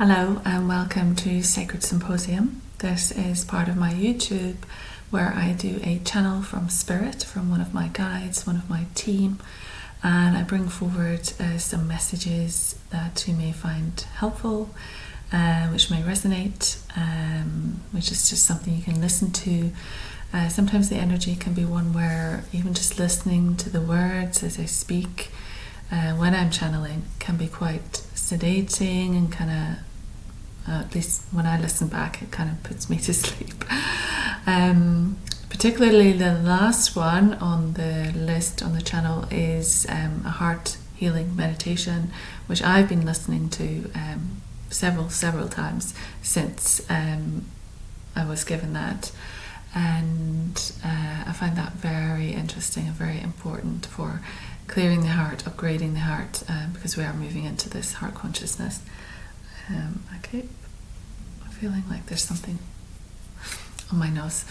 Hello and welcome to Sacred Symposium. This is part of my YouTube where I do a channel from Spirit, from one of my guides, one of my team, and I bring forward some messages that you may find helpful, which may resonate, which is just something you can listen to. Sometimes the energy can be one where even just listening to the words as I speak when I'm channeling can be quite sedating and kind of, at least when I listen back, it kind of puts me to sleep. Particularly the last one on the list on the channel is a heart healing meditation, which I've been listening to several times since I was given that. And I find that very interesting and very important for clearing the heart, upgrading the heart, because we are moving into this heart consciousness. Okay, I'm feeling like there's something on my nose.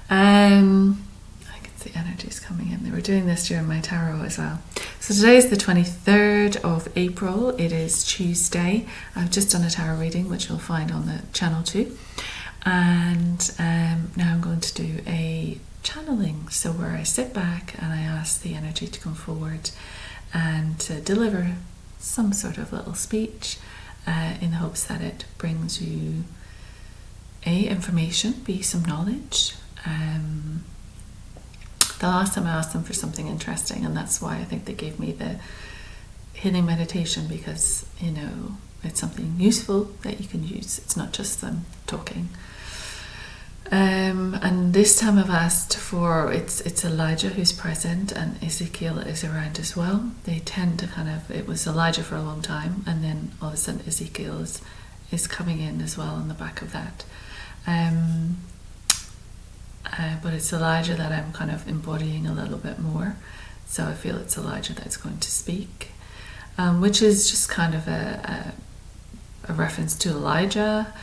I can see energies coming in. They were doing this during my tarot as well. So today is the 23rd of April. It is Tuesday. I've just done a tarot reading, which you'll find on the channel too. And now I'm going to do a channeling, so where I sit back and I ask the energy to come forward and to deliver some sort of little speech in the hopes that it brings you information, some knowledge. The last time I asked them for something interesting, and that's why I think they gave me the healing meditation, because it's something useful that you can use. It's not just them talking. And this time I've asked for, it's Elijah who's present, and Ezekiel is around as well. They tend to it was Elijah for a long time, and then all of a sudden Ezekiel is coming in as well on the back of that. But it's Elijah that I'm kind of embodying a little bit more. So I feel it's Elijah that's going to speak, which is just kind of a reference to Elijah.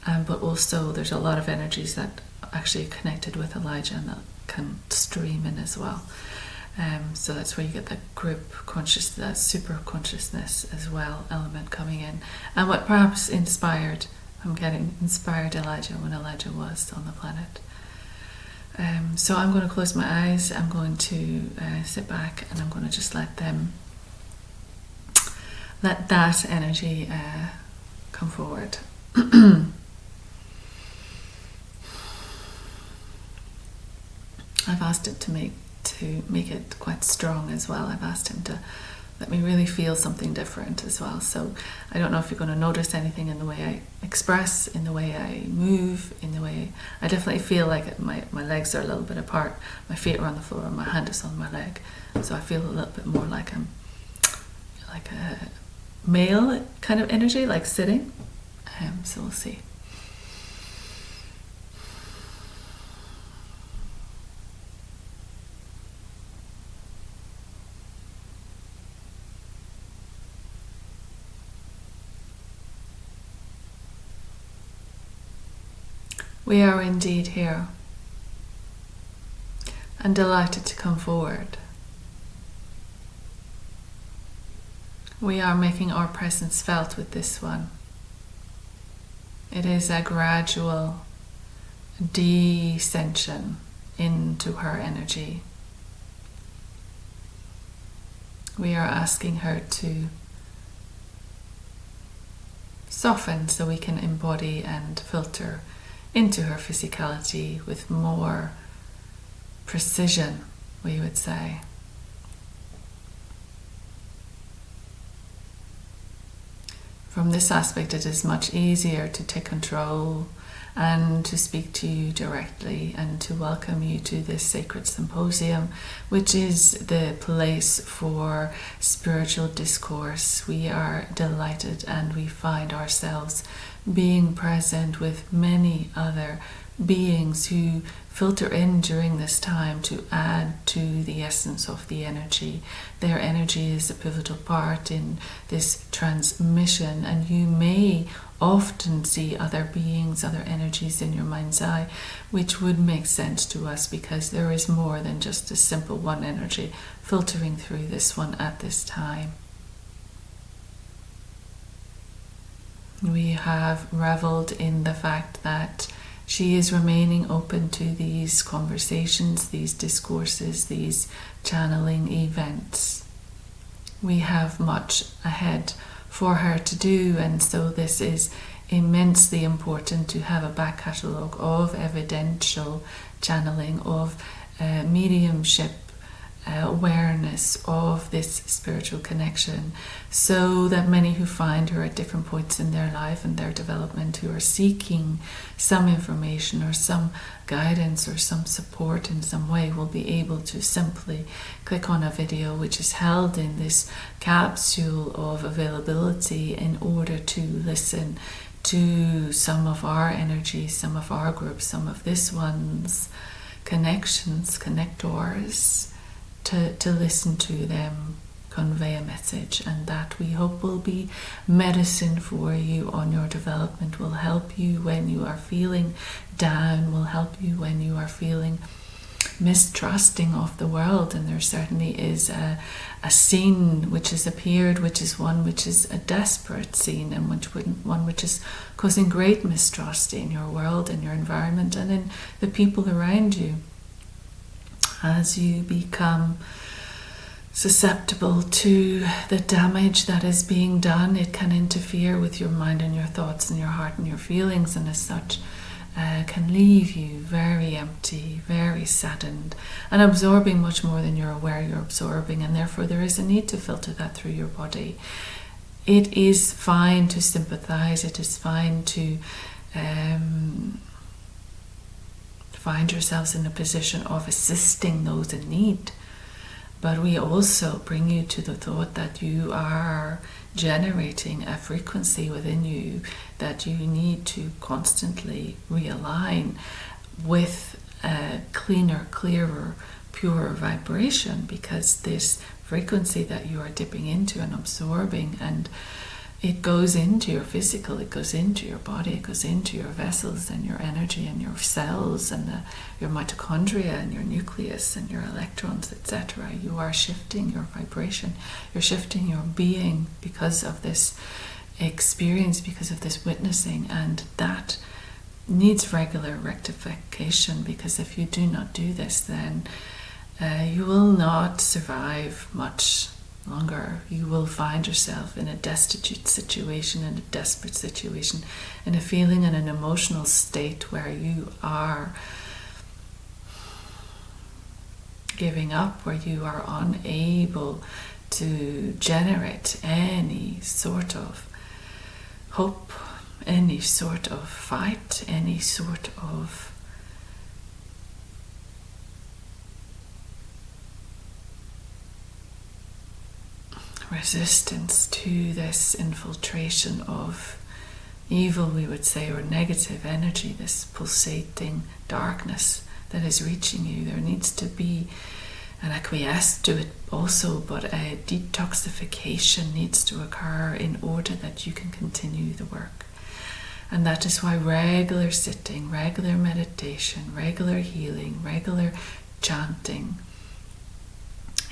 But also there's a lot of energies that actually are connected with Elijah and that can stream in as well. So that's where you get that group consciousness, that super consciousness as well element coming in. And what perhaps inspired Elijah when Elijah was on the planet. So I'm going to close my eyes. I'm going to sit back and I'm going to just let that energy come forward. I've asked it to make it quite strong as well. I've asked him to let me really feel something different as well. So I don't know if you're going to notice anything in the way I express, in the way I move, in the way I definitely feel like my legs are a little bit apart. My feet are on the floor and my hand is on my leg. So I feel a little bit more like I'm like a male kind of energy, like sitting. So we'll see. We are indeed here and delighted to come forward. We are making our presence felt with this one. It is a gradual descension into her energy. We are asking her to soften so we can embody and filter into her physicality with more precision, we would say. From this aspect, it is much easier to take control and to speak to you directly and to welcome you to this Sacred Symposium, which is the place for spiritual discourse. We are delighted and we find ourselves being present with many other beings who filter in during this time to add to the essence of the energy. Their energy is a pivotal part in this transmission, and you may often see other beings, other energies in your mind's eye, which would make sense to us because there is more than just a simple one energy filtering through this one at this time. We have reveled in the fact that she is remaining open to these conversations, these discourses, these channeling events. We have much ahead for her to do, and so this is immensely important to have a back catalogue of evidential channeling, of mediumship, awareness of this spiritual connection, so that many who find her at different points in their life and their development, who are seeking some information or some guidance or some support in some way, will be able to simply click on a video which is held in this capsule of availability in order to listen to some of our energies, some of our groups, some of this one's connections, connectors, to listen to them convey a message, and that we hope will be medicine for you on your development, will help you when you are feeling down, will help you when you are feeling mistrusting of the world. And there certainly is a scene which has appeared, which is one which is a desperate scene, and one which is causing great mistrust in your world and your environment and in the people around you. As you become susceptible to the damage that is being done, it can interfere with your mind and your thoughts and your heart and your feelings, and as such can leave you very empty, very saddened, and absorbing much more than you're aware you're absorbing, and therefore there is a need to filter that through your body. It is fine to sympathize, it is fine to find yourselves in a position of assisting those in need. But we also bring you to the thought that you are generating a frequency within you that you need to constantly realign with a cleaner, clearer, purer vibration, because this frequency that you are dipping into and absorbing, and it goes into your physical, it goes into your body, it goes into your vessels and your energy and your cells and your mitochondria and your nucleus and your electrons, etc. You are shifting your vibration, you're shifting your being because of this experience, because of this witnessing, and that needs regular rectification, because if you do not do this, then you will not survive much longer. You will find yourself in a destitute situation, in a desperate situation, in a feeling and an emotional state where you are giving up, where you are unable to generate any sort of hope, any sort of fight, any sort of resistance to this infiltration of evil, we would say, or negative energy, this pulsating darkness that is reaching you. There needs to be an acquiesce to it also, but a detoxification needs to occur in order that you can continue the work. And that is why regular sitting, regular meditation, regular healing, regular chanting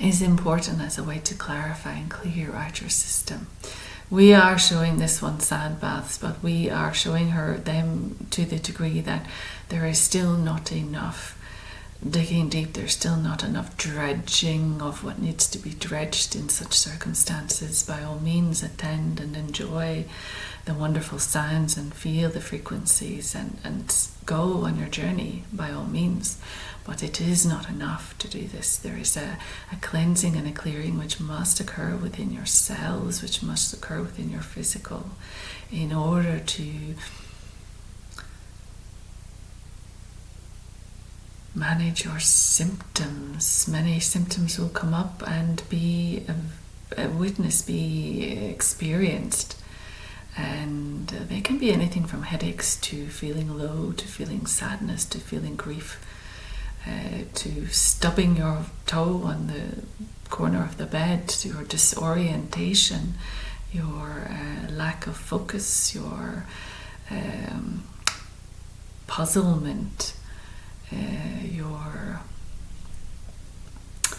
is important as a way to clarify and clear out your system. We are showing this one sand baths, but we are showing her them to the degree that there is still not enough digging deep, there's still not enough dredging of what needs to be dredged in such circumstances. By all means, attend and enjoy the wonderful sounds and feel the frequencies and go on your journey, by all means. But it is not enough to do this. There is a cleansing and a clearing which must occur within your cells, which must occur within your physical, in order to manage your symptoms. Many symptoms will come up and be a witness, be experienced. And they can be anything from headaches to feeling low, to feeling sadness, to feeling grief, to stubbing your toe on the corner of the bed, to your disorientation, your lack of focus, your puzzlement, your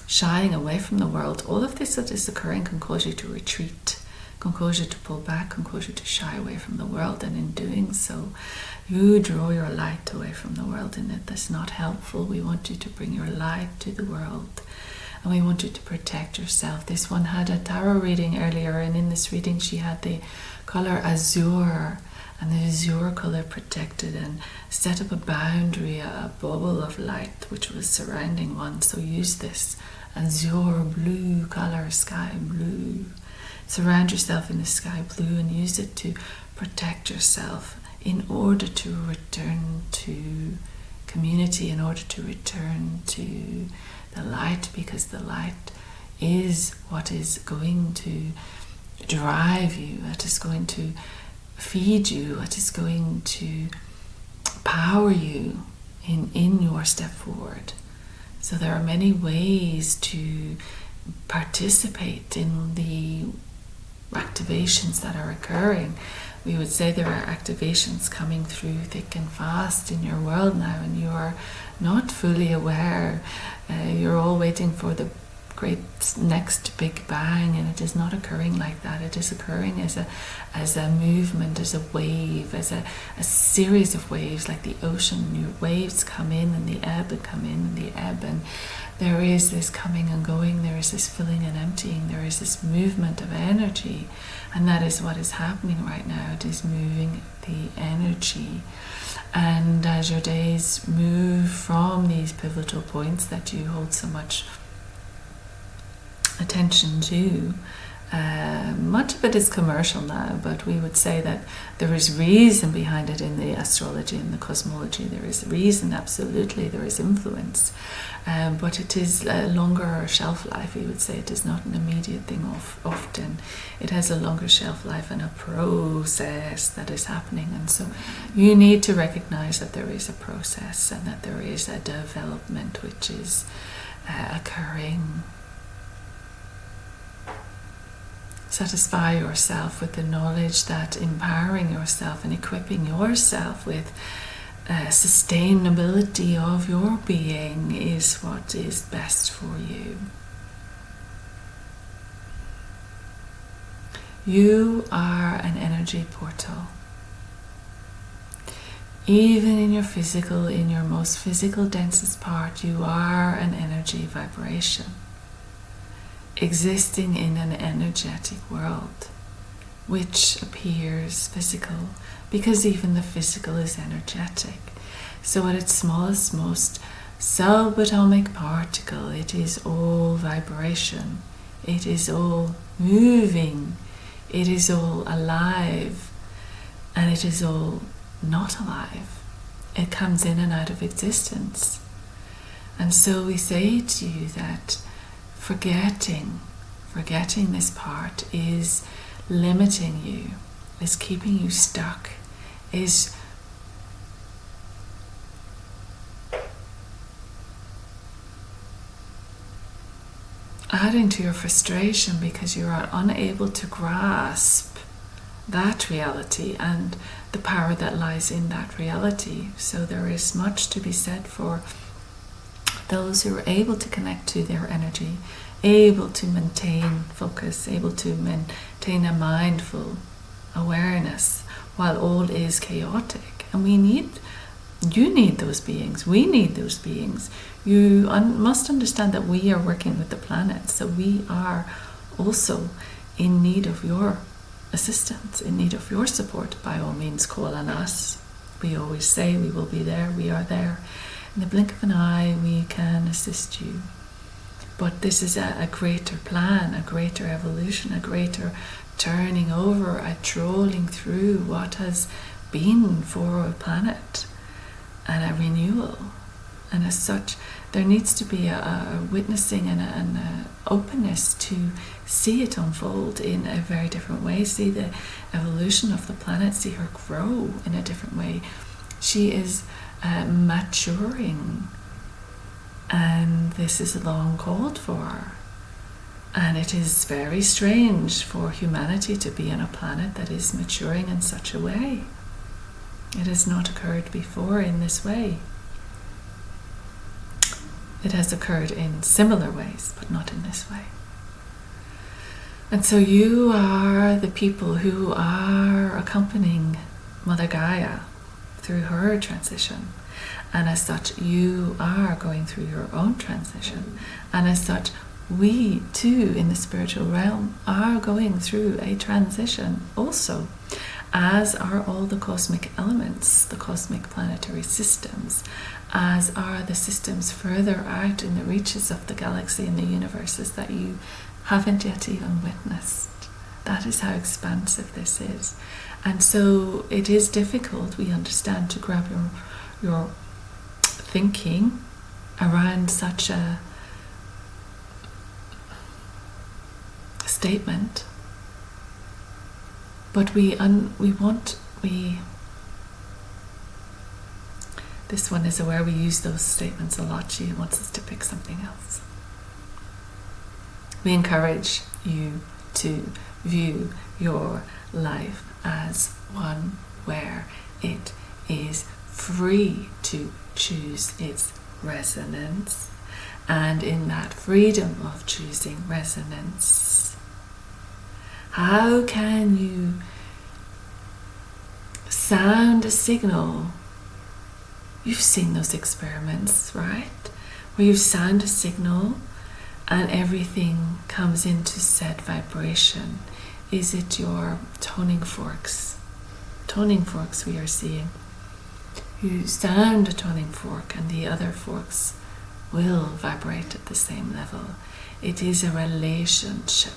shying away from the world. All of this that is occurring can cause you to retreat, Concosio to pull back, Concosio to shy away from the world, and in doing so, you draw your light away from the world, and that's not helpful. We want you to bring your light to the world, and we want you to protect yourself. This one had a tarot reading earlier, and in this reading she had the color azure, and the azure color protected and set up a boundary, a bubble of light which was surrounding one. So use this azure blue color, sky blue. Surround yourself in the sky blue and use it to protect yourself in order to return to community, in order to return to the light, because the light is what is going to drive you, what is going to feed you, what is going to power you in your step forward. So there are many ways to participate in the activations that are occurring. We would say there are activations coming through thick and fast in your world now, and you are not fully aware. You're all waiting for the great next big bang, and it is not occurring like that. It is occurring as a movement, as a wave, as a series of waves, like the ocean. Your waves come in and the ebb, and come in and the ebb, and there is this coming and going, there is this filling and emptying, there is this movement of energy, and that is what is happening right now. It is moving the energy. And as your days move from these pivotal points that you hold so much attention to, much of it is commercial now, but we would say that there is reason behind it in the astrology and the cosmology. There is reason, absolutely, there is influence, but it is a longer shelf life. We would say it is not an immediate thing often. It has a longer shelf life and a process that is happening, and so you need to recognize that there is a process and that there is a development which is occurring. Satisfy yourself with the knowledge that empowering yourself and equipping yourself with sustainability of your being is what is best for you. You are an energy portal. Even in your physical, in your most physical, densest part, you are an energy vibration, existing in an energetic world, which appears physical, because even the physical is energetic. So at its smallest, most subatomic particle, it is all vibration, it is all moving, it is all alive, and it is all not alive. It comes in and out of existence. And so we say to you that forgetting this part is limiting you, is keeping you stuck, is adding to your frustration because you are unable to grasp that reality and the power that lies in that reality. So there is much to be said for those who are able to connect to their energy, able to maintain focus, able to maintain a mindful awareness while all is chaotic. And you need those beings, we need those beings. You must understand that we are working with the planet, so we are also in need of your assistance, in need of your support. By all means, call on us. We always say we will be there, we are there. In the blink of an eye, we can assist you. But this is a greater plan, a greater evolution, a greater turning over, a trolling through what has been for a planet, and a renewal. And as such, there needs to be a witnessing and an openness to see it unfold in a very different way, see the evolution of the planet, see her grow in a different way. She is maturing, and this is long called for. And it is very strange for humanity to be on a planet that is maturing in such a way. It has not occurred before in this way. It has occurred in similar ways, but not in this way. And so you are the people who are accompanying Mother Gaia through her transition. And as such, you are going through your own transition. And as such, we too in the spiritual realm are going through a transition also, as are all the cosmic elements, the cosmic planetary systems, as are the systems further out in the reaches of the galaxy and the universes that you haven't yet even witnessed. That is how expansive this is. And so it is difficult, we understand, to grab your thinking around such a statement. But this one is where we use those statements a lot. She wants us to pick something else. We encourage you to view your life as one where it is free to choose its resonance. And in that freedom of choosing resonance, how can you sound a signal? You've seen those experiments, right? Where you sound a signal and everything comes into said vibration. Is it your toning forks? Toning forks we are seeing. You sound a toning fork and the other forks will vibrate at the same level. It is a relationship.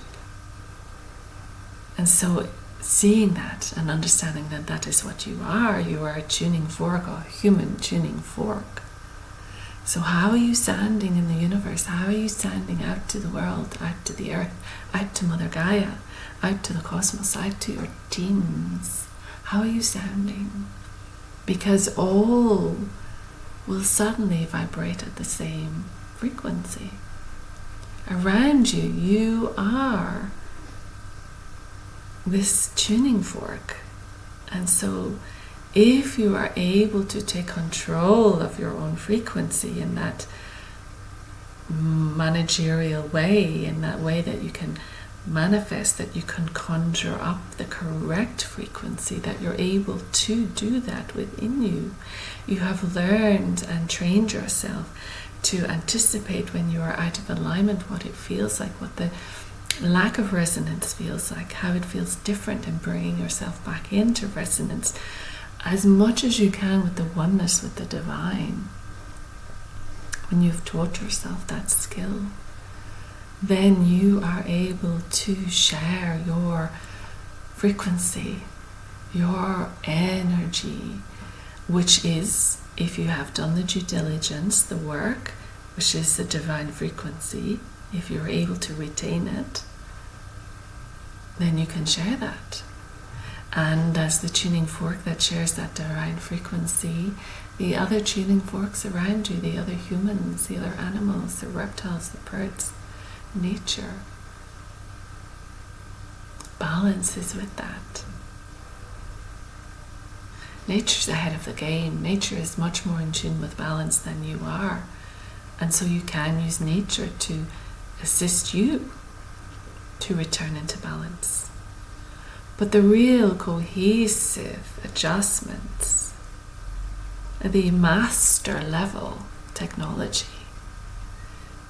And so seeing that and understanding that that is what you are a tuning fork, a human tuning fork. So how are you sounding in the universe? How are you sounding out to the world, out to the earth, out to Mother Gaia, out to the cosmos, out to your teams? How are you sounding? Because all will suddenly vibrate at the same frequency. Around you, you are this tuning fork. And so if you are able to take control of your own frequency in that managerial way, in that way that you can manifest, that you can conjure up the correct frequency, that you're able to do that within you. You have learned and trained yourself to anticipate when you are out of alignment, what it feels like, what the lack of resonance feels like, how it feels different, and bringing yourself back into resonance as much as you can with the oneness, with the divine. When you've taught yourself that skill, then you are able to share your frequency, your energy, which is, if you have done the due diligence, the work, which is the divine frequency. If you're able to retain it, then you can share that. And as the tuning fork that shares that divine frequency, the other tuning forks around you, the other humans, the other animals, the reptiles, the birds, nature, balances with that. Nature's ahead of the game. Nature is much more in tune with balance than you are. And so you can use nature to assist you to return into balance. But the real cohesive adjustments, the master level technology,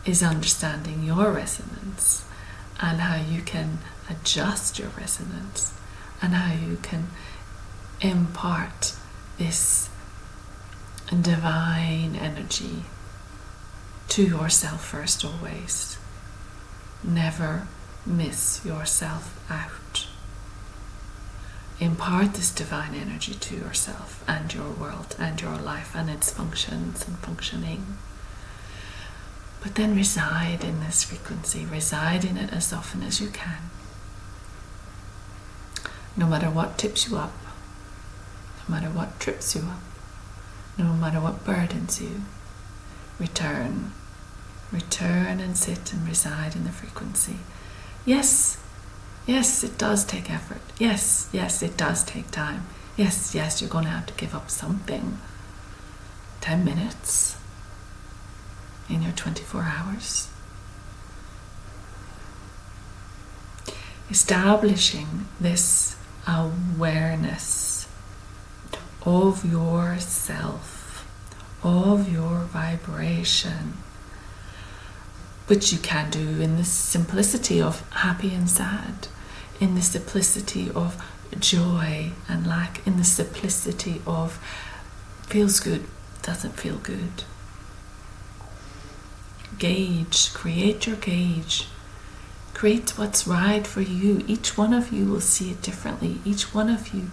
is understanding your resonance and how you can adjust your resonance and how you can impart this divine energy to yourself first always. Never miss yourself out. Impart this divine energy to yourself and your world and your life and its functions and functioning. But then reside in this frequency. Reside in it as often as you can. No matter what tips you up, no matter what trips you up, no matter what burdens you, return and sit and reside in the frequency. Yes, it does take effort. Yes, it does take time. Yes, you're going to have to give up something. 10 minutes in your 24 hours. establishing this awareness of yourself, of your vibration, which you can do in the simplicity of happy and sad, in the simplicity of joy and lack, in the simplicity of feels good, doesn't feel good. Gauge, create your gauge. Create what's right for you. Each one of you will see it differently. Each one of you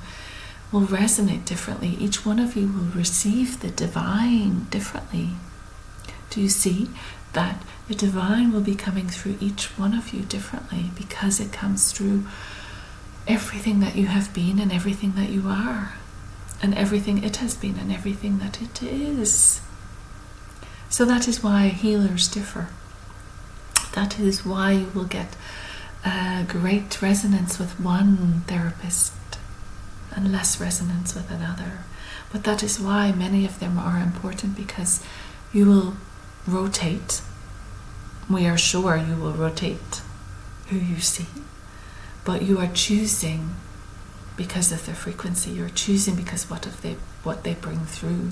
will resonate differently. Each one of you will receive the divine differently. Do you see that the divine will be coming through each one of you differently, because it comes through everything that you have been and everything that you are, and everything it has been and everything that it is. So that is why healers differ. That is why you will get a great resonance with one therapist and less resonance with another. But that is why many of them are important, because you will rotate. We are sure you will rotate who you see. But you are choosing because of their frequency. You're choosing because what they bring through.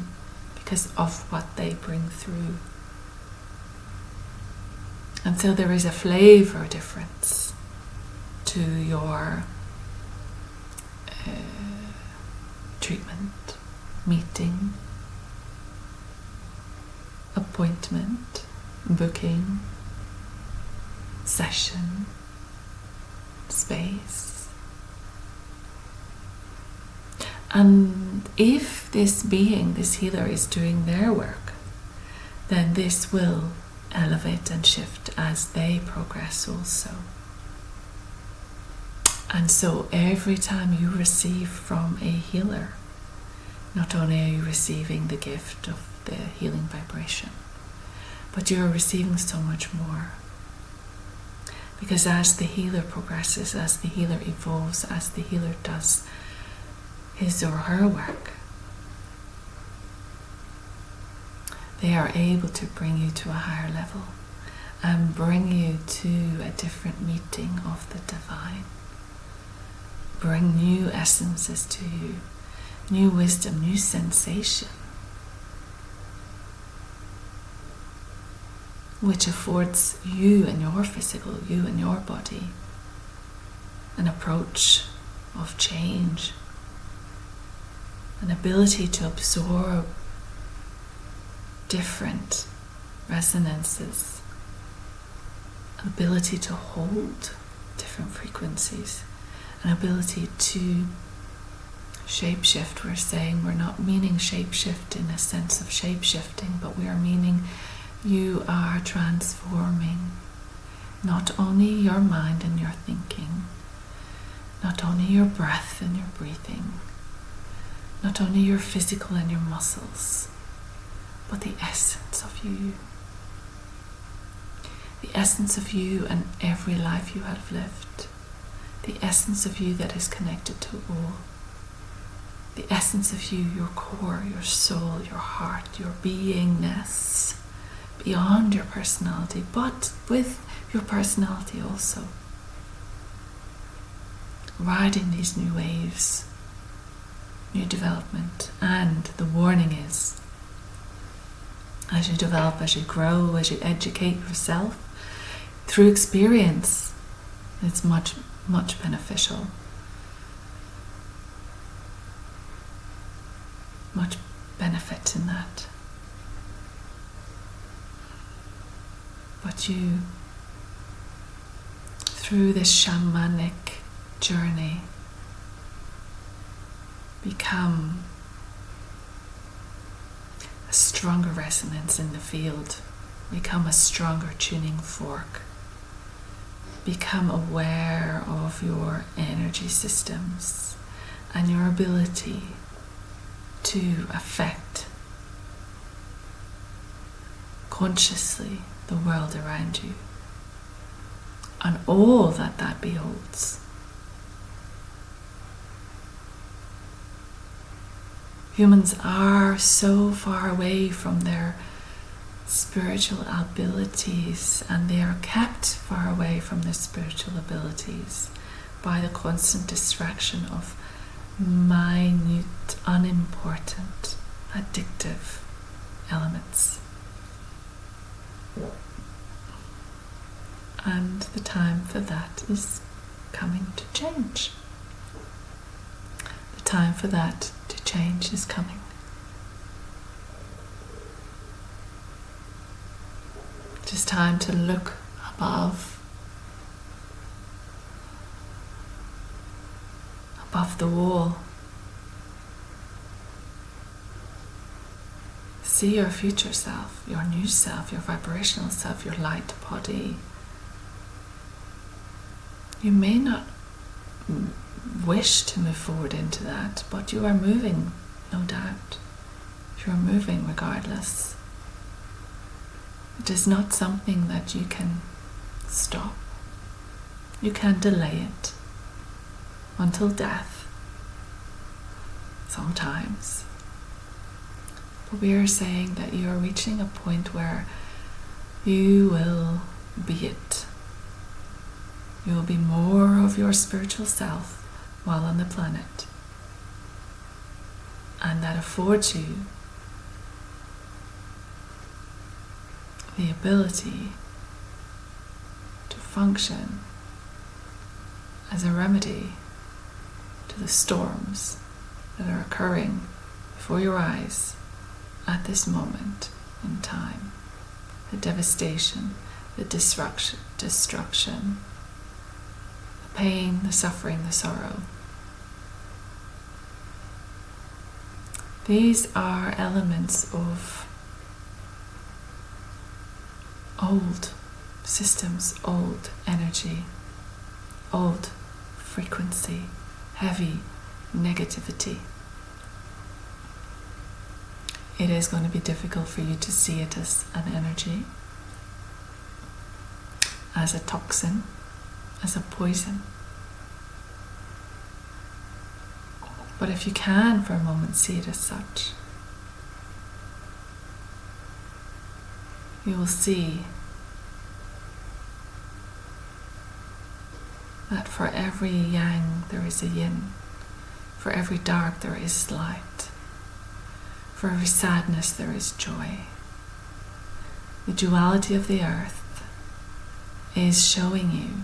Because of what they bring through. And so there is a flavor difference to your treatment, meeting, appointment, booking, session, space. And if this being, this healer, is doing their work, then this will elevate and shift as they progress also. And so every time you receive from a healer, not only are you receiving the gift of the healing vibration, but you're receiving so much more. Because as the healer progresses, as the healer evolves, as the healer does his or her work, they are able to bring you to a higher level and bring you to a different meeting of the divine. Bring new essences to you, new wisdom, new sensation, which affords you and your physical, you and your body, an approach of change, an ability to absorb different resonances, an ability to hold different frequencies, an ability to shapeshift. We're saying we're not meaning shapeshift in a sense of shape-shifting, but we are meaning you are transforming not only your mind and your thinking, not only your breath and your breathing, not only your physical and your muscles, but the essence of you. The essence of you and every life you have lived. The essence of you that is connected to all. The essence of you, your core, your soul, your heart, your beingness, beyond your personality, but with your personality also. Riding these new waves, new development. And the warning is, as you develop, as you grow, as you educate yourself through experience, it's much, much beneficial. Much benefit in that. But you, through this shamanic journey, become a stronger resonance in the field, become a stronger tuning fork, become aware of your energy systems and your ability to affect consciously the world around you and all that that beholds. Humans are so far away from their spiritual abilities, and they are kept far away from their spiritual abilities by the constant distraction of minute, unimportant, addictive elements. And the time for that is coming to change. The time for that to change is coming. It is time to look above the wall. See your future self, your new self, your vibrational self, your light body. You may not wish to move forward into that, but you are moving, no doubt. You are moving regardless. It is not something that you can stop. You can delay it until death, sometimes. But we are saying that you are reaching a point where you will be it. You will be more of your spiritual self while on the planet. And that affords you the ability to function as a remedy to the storms that are occurring before your eyes at this moment in time. The devastation, the destruction, the pain, the suffering, the sorrow. These are elements of old systems, old energy, old frequency, heavy negativity. It is going to be difficult for you to see it as an energy, as a toxin, as a poison. But if you can for a moment see it as such, you will see that for every yang there is a yin, for every dark there is light, for every sadness there is joy. The duality of the earth is showing you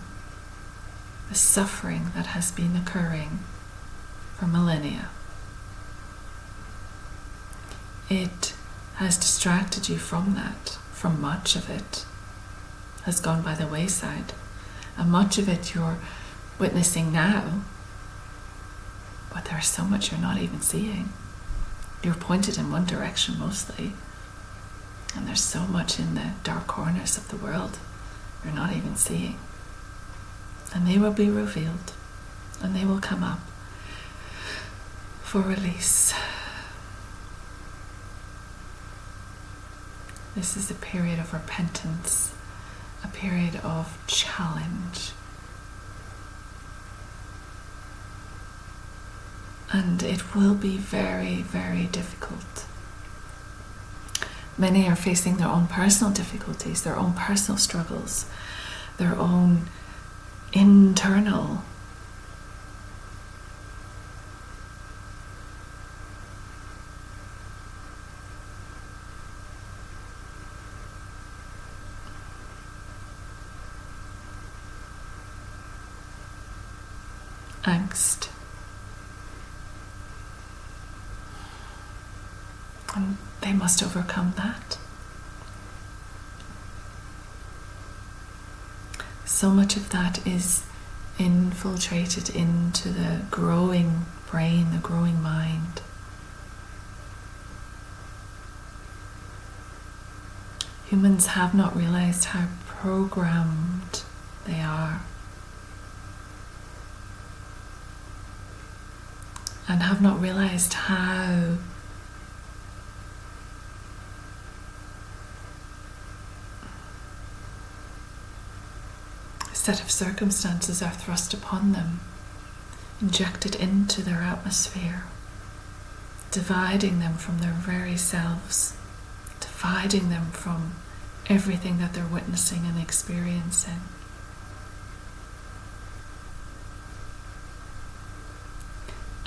the suffering that has been occurring for millennia. It has distracted you from that, from much of it has gone by the wayside, and much of it you're witnessing now, but there's so much you're not even seeing. You're pointed in one direction mostly, and there's so much in the dark corners of the world you're not even seeing. And they will be revealed, and they will come up for release. This is a period of repentance, a period of challenge. And it will be very, very difficult. Many are facing their own personal difficulties, their own personal struggles, their own internal angst. And they must overcome that. So much of that is infiltrated into the growing brain, the growing mind. Humans have not realized how programmed they are, and have not realized how a set of circumstances are thrust upon them, injected into their atmosphere, dividing them from their very selves, dividing them from everything that they're witnessing and experiencing.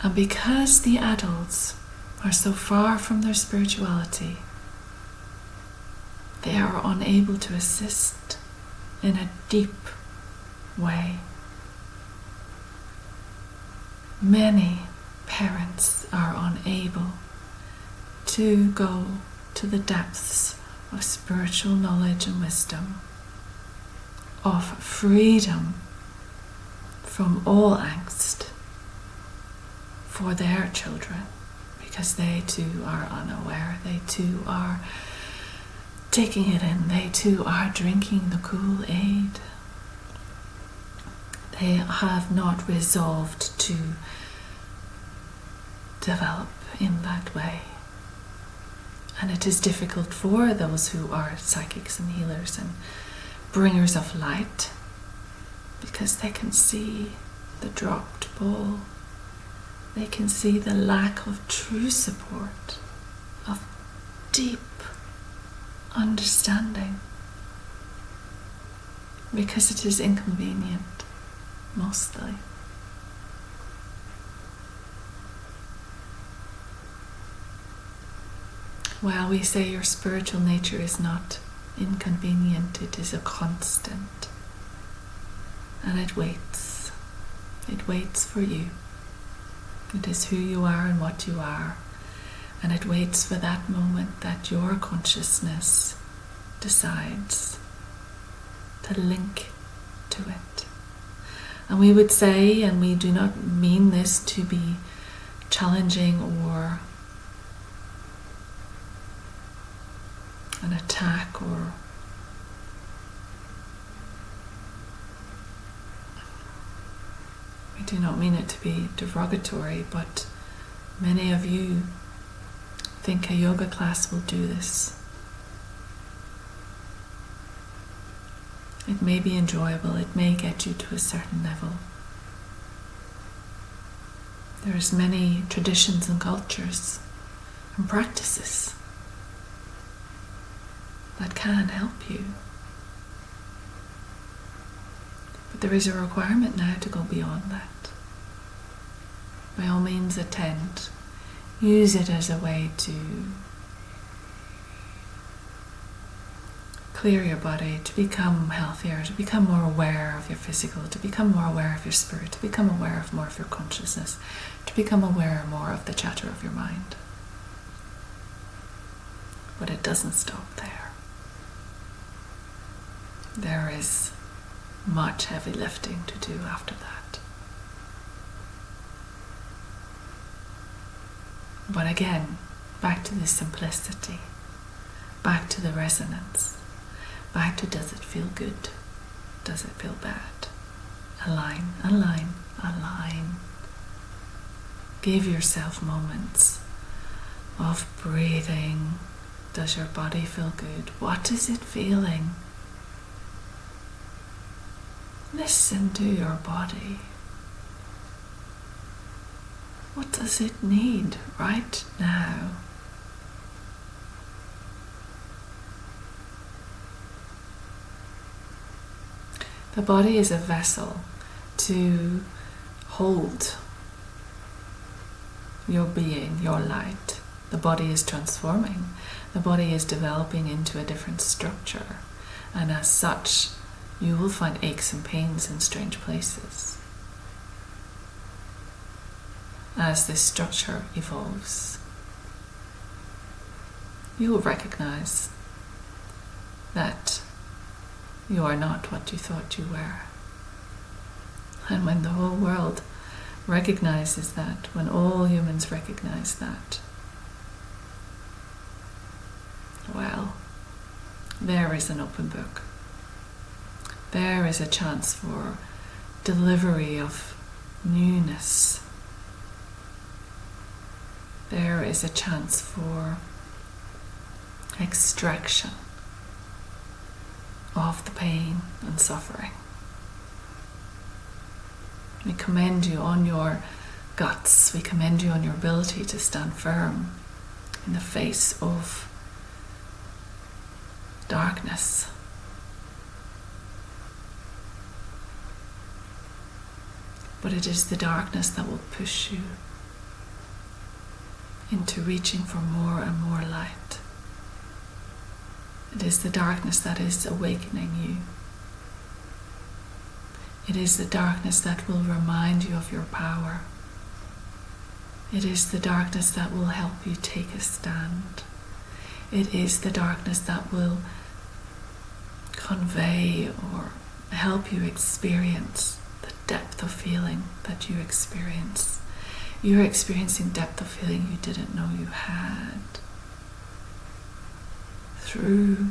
And because the adults are so far from their spirituality, they are unable to assist in a deep way. Many parents are unable to go to the depths of spiritual knowledge and wisdom, of freedom from all angst for their children, because they too are unaware, they too are taking it in, they too are drinking the Kool-Aid. They have not resolved to develop in that way. And it is difficult for those who are psychics and healers and bringers of light, because they can see the dropped ball. They can see the lack of true support, of deep understanding, because it is inconvenient, mostly. While we say your spiritual nature is not inconvenient, it is a constant. And it waits. It waits for you. It is who you are and what you are. And it waits for that moment that your consciousness decides to link to it. And we would say, and we do not mean this to be challenging or an attack, or we do not mean it to be derogatory, but many of you think a yoga class will do this. It may be enjoyable, it may get you to a certain level. There's many traditions and cultures and practices that can help you. But there is a requirement now to go beyond that. By all means attend. Use it as a way to clear your body, to become healthier, to become more aware of your physical, to become more aware of your spirit, to become aware of more of your consciousness, to become aware more of the chatter of your mind. But it doesn't stop there. There is much heavy lifting to do after that. But again, back to the simplicity, back to the resonance, back to does it feel good, does it feel bad? Align, align, align. Give yourself moments of breathing. Does your body feel good? What is it feeling? Listen to your body. What does it need right now? The body is a vessel to hold your being, your light. The body is transforming. The body is developing into a different structure. And as such, you will find aches and pains in strange places. As this structure evolves, you will recognize that you are not what you thought you were. And when the whole world recognizes that, when all humans recognize that, well, there is an open book. There is a chance for delivery of newness. There is a chance for extraction of the pain and suffering. We commend you on your guts. We commend you on your ability to stand firm in the face of darkness. But it is the darkness that will push you into reaching for more and more light. It is the darkness that is awakening you. It is the darkness that will remind you of your power. It is the darkness that will help you take a stand. It is the darkness that will convey or help you experience the depth of feeling that you experience. You're experiencing depth of feeling you didn't know you had through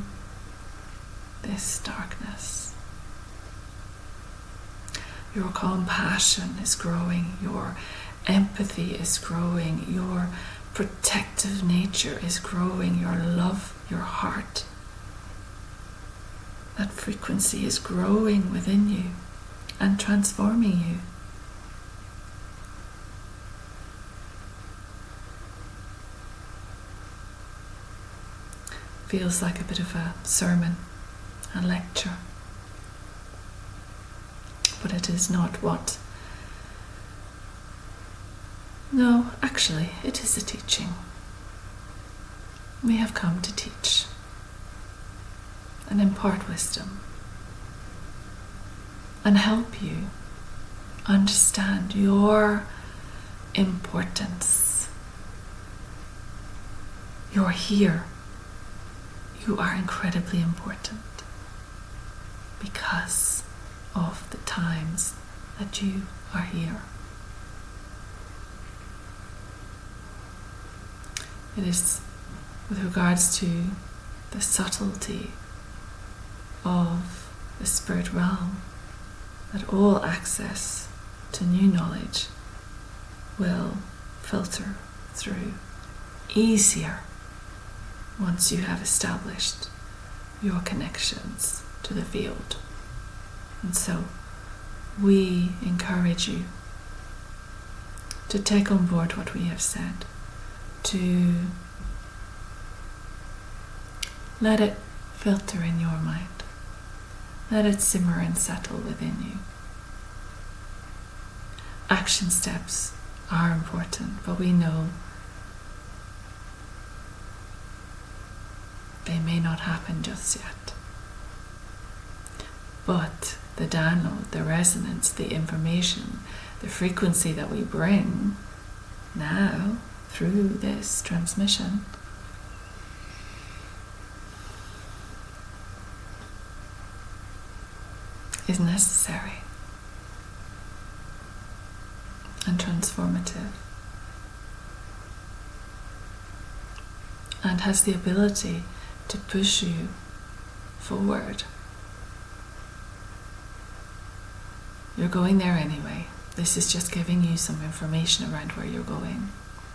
this darkness. Your compassion is growing, your empathy is growing, your protective nature is growing, your love, your heart. That frequency is growing within you and transforming you. Feels like a bit of a sermon, a lecture. But it is not what. No, actually, it is a teaching. We have come to teach and impart wisdom and help you understand your importance. You're here. You are incredibly important because of the times that you are here. It is with regards to the subtlety of the spirit realm that all access to new knowledge will filter through easier once you have established your connections to the field. And so we encourage you to take on board what we have said, to let it filter in your mind, let it simmer and settle within you. Action steps are important, but we know they may not happen just yet. But the download, the resonance, the information, the frequency that we bring now through this transmission is necessary and transformative and has the ability to push you forward. You're going there anyway. This is just giving you some information around where you're going.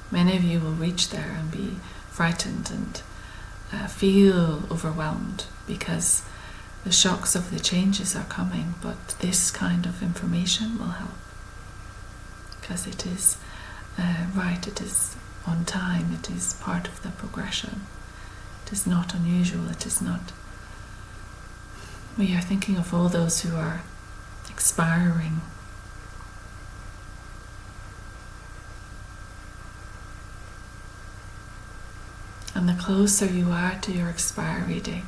Many of you will reach there and be frightened and feel overwhelmed because the shocks of the changes are coming, but this kind of information will help because it is right, it is on time, it is part of the progression. It is not unusual, it is not. We are thinking of all those who are expiring. And the closer you are to your expiry date,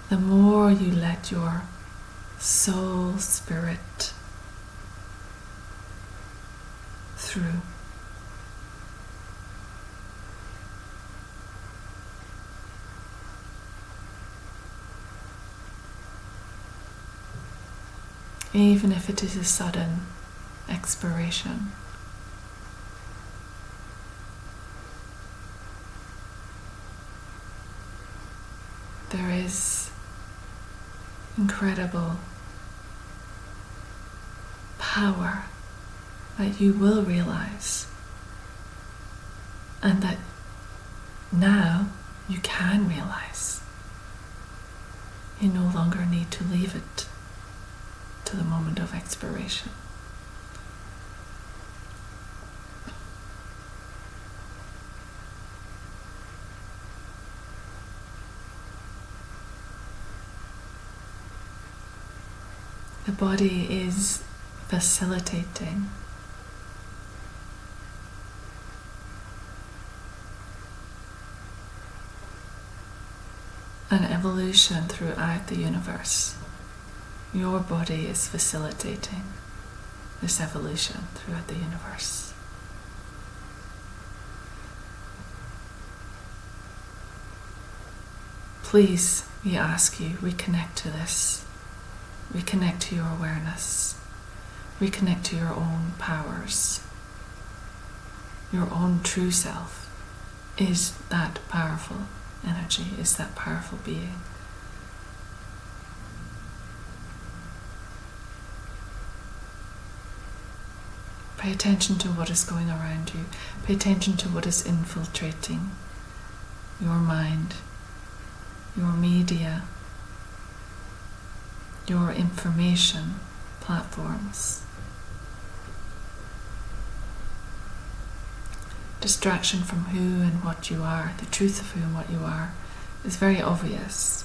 the more you let your soul spirit through. Even if it is a sudden expiration. There is incredible power that you will realize, and that now you can realize. You no longer need to leave it to the moment of expiration. The body is facilitating an evolution throughout the universe. Your body is facilitating this evolution throughout the universe. Please, we ask you, reconnect to this. Reconnect to your awareness. Reconnect to your own powers. Your own true self is that powerful energy, is that powerful being. Pay attention to what is going around you. Pay attention to what is infiltrating your mind, your media, your information platforms. Distraction from who and what you are, the truth of who and what you are, is very obvious.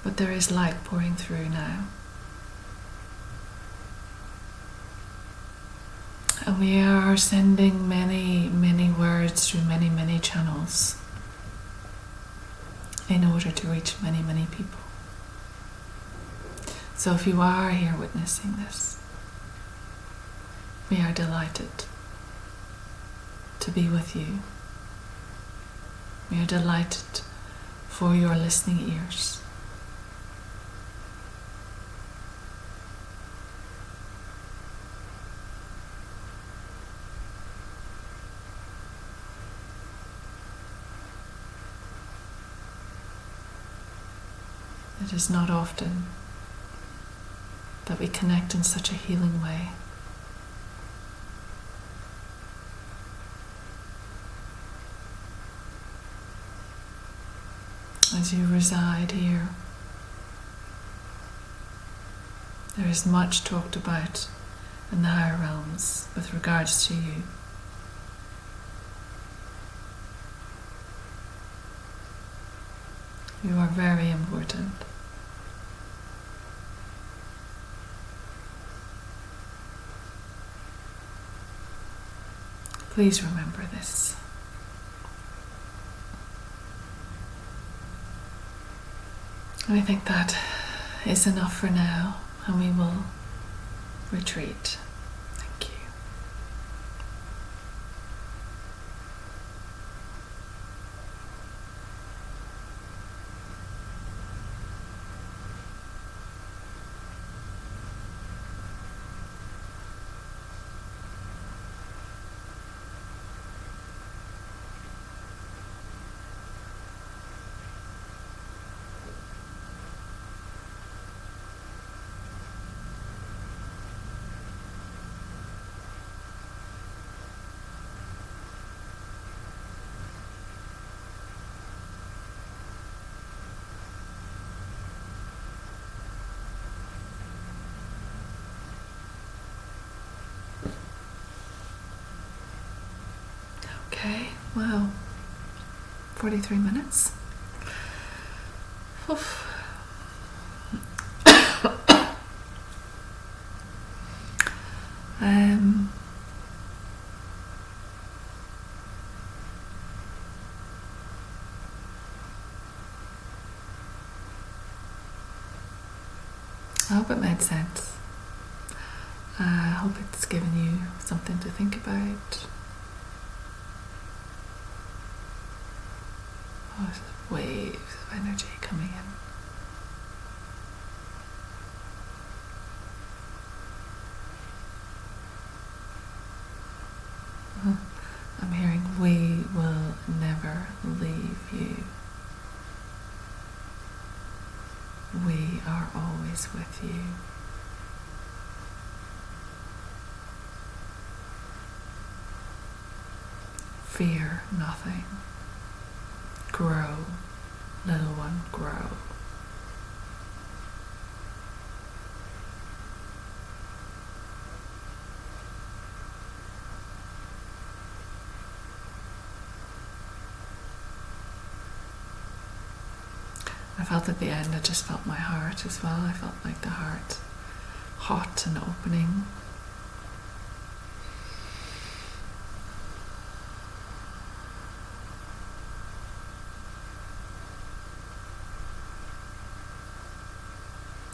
But there is light pouring through now. And we are sending many, many words through many, many channels in order to reach many, many people. So if you are here witnessing this, we are delighted to be with you. We are delighted for your listening ears. It is not often that we connect in such a healing way. As you reside here, there is much talked about in the higher realms with regards to you. You are very important. Please remember this. And I think that is enough for now, and we will retreat. Thank you. Okay, wow, 43 minutes. Oof. I hope it made sense. I hope it's given you something to think about. Oh, there's waves of energy coming in. I'm hearing, we will never leave you. We are always with you. Fear nothing. Grow, little one, grow. I felt at the end, I just felt my heart as well. I felt like the heart hot and opening.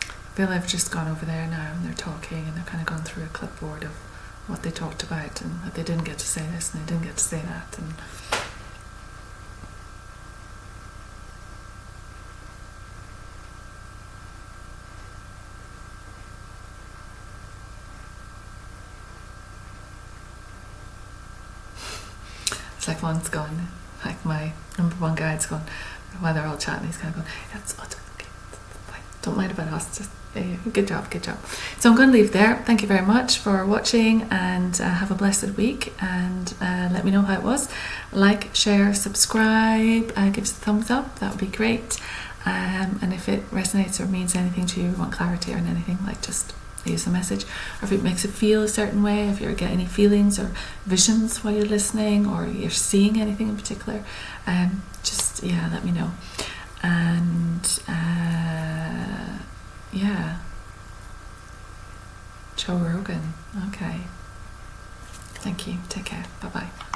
I feel I've just gone over there now and they're talking and they've kind of gone through a clipboard of what they talked about and that they didn't get to say this and they didn't get to say that. And it's like one's gone, like my number one guide's gone, while they're all chatting, he's kind of going, yeah, it's okay, fine, don't mind about us, just good job. So I'm going to leave there. Thank you very much for watching, and have a blessed week, and let me know how it was. Like, share, subscribe, give us a thumbs up, that would be great. And if it resonates or means anything to you, want clarity on anything, like, just leave us a message. Or if it makes it feel a certain way, if you get any feelings or visions while you're listening, or you're seeing anything in particular, just let me know. And Joe Rogan. Okay. Thank you. Take care. Bye-bye.